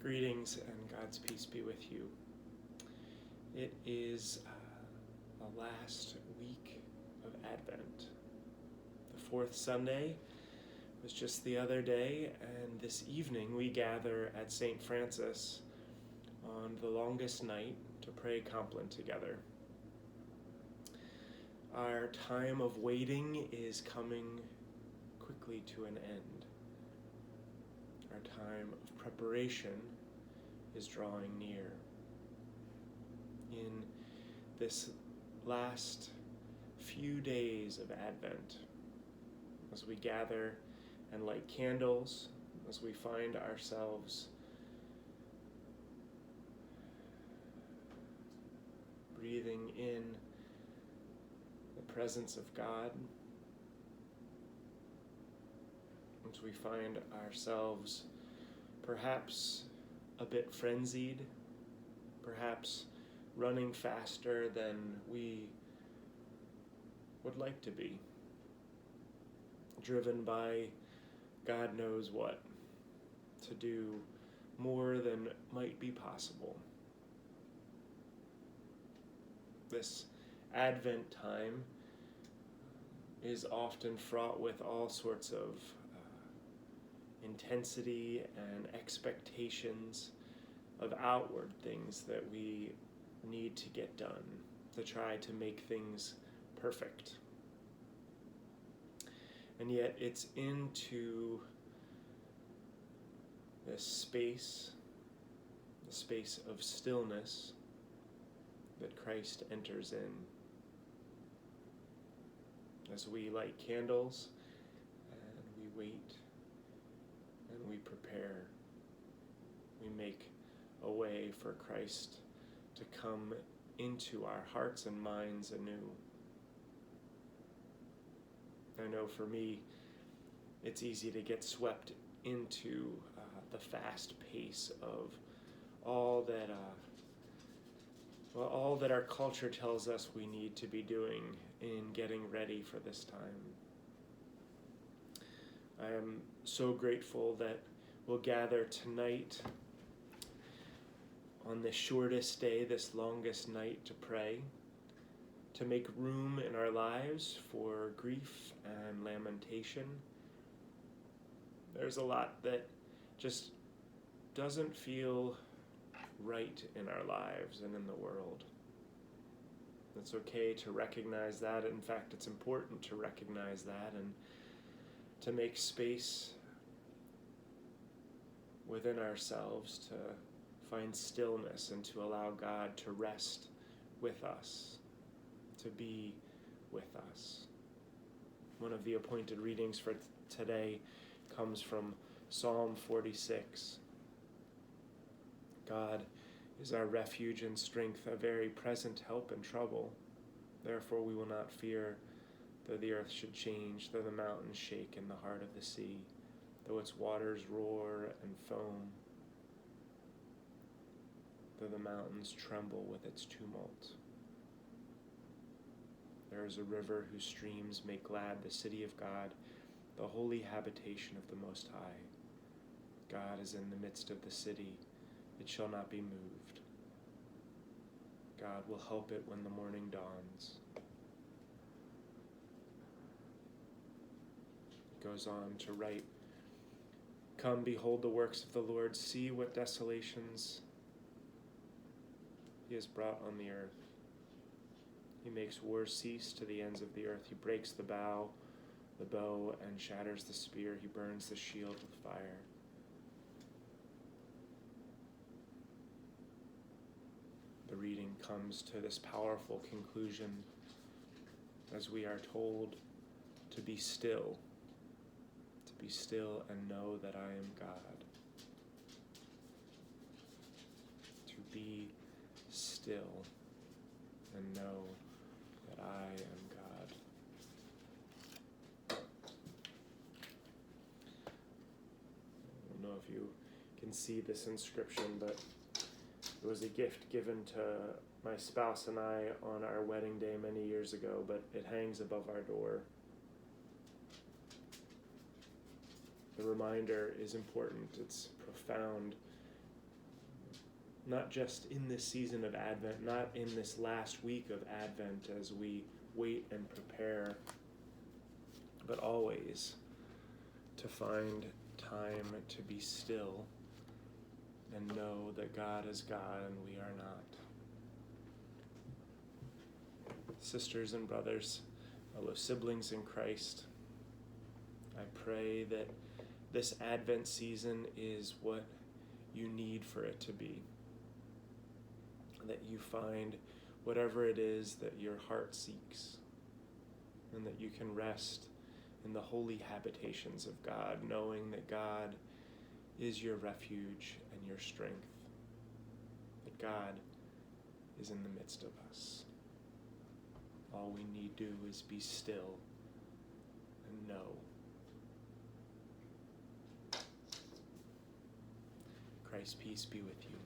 Greetings and God's peace be with you. It is the last week of Advent. The fourth Sunday was just the other day, and this evening we gather at St. Francis on the longest night to pray Compline together. Our time of waiting is coming quickly to an end. Our time of preparation is drawing near. In this last few days of Advent, as we gather and light candles, as we find ourselves breathing in the presence of God, as we find ourselves perhaps a bit frenzied, perhaps running faster than we would like to be, driven by God knows what, to do more than might be possible. This Advent time is often fraught with all sorts of intensity and expectations of outward things that we need to get done to try to make things perfect. And yet it's into this space, the space of stillness, that Christ enters in. As we light candles and we wait and we prepare, we make a way for Christ to come into our hearts and minds anew. I know for me, it's easy to get swept into the fast pace of all that our culture tells us we need to be doing in getting ready for this time. I am so grateful that we'll gather tonight on this shortest day, this longest night, to pray, to make room in our lives for grief and lamentation. There's a lot that just doesn't feel right in our lives and in the world. It's okay to recognize that. In fact, it's important to recognize that and to make space within ourselves to find stillness and to allow God to rest with us, to be with us. One of the appointed readings for today comes from Psalm 46. God is our refuge and strength, a very present help in trouble. Therefore we will not fear, though the earth should change, though the mountains shake in the heart of the sea, though its waters roar and foam, though the mountains tremble with its tumult. There is a river whose streams make glad the city of God, the holy habitation of the Most High. God is in the midst of the city. It shall not be moved. God will help it when the morning dawns. It goes on to write, Come, behold the works of the Lord. See what desolations he has brought on the earth. He makes war cease to the ends of the earth. He breaks the bow, the bow, and shatters the spear. He burns the shield with fire. The reading comes to this powerful conclusion as we are told to be still and know that I am God. To be still and know that I am God. I don't know if you can see this inscription, but it was a gift given to my spouse and I on our wedding day many years ago, but it hangs above our door. The reminder is important. It's profound not just in this season of Advent, not in this last week of Advent as we wait and prepare, but always to find time to be still and know that God is God and we are not. Sisters and brothers, fellow siblings in Christ, I pray that this Advent season is what you need for it to be. That you find whatever it is that your heart seeks, and that you can rest in the holy habitations of God, knowing that God is your refuge and your strength, that God is in the midst of us. All we need do is be still and know. Christ's peace be with you.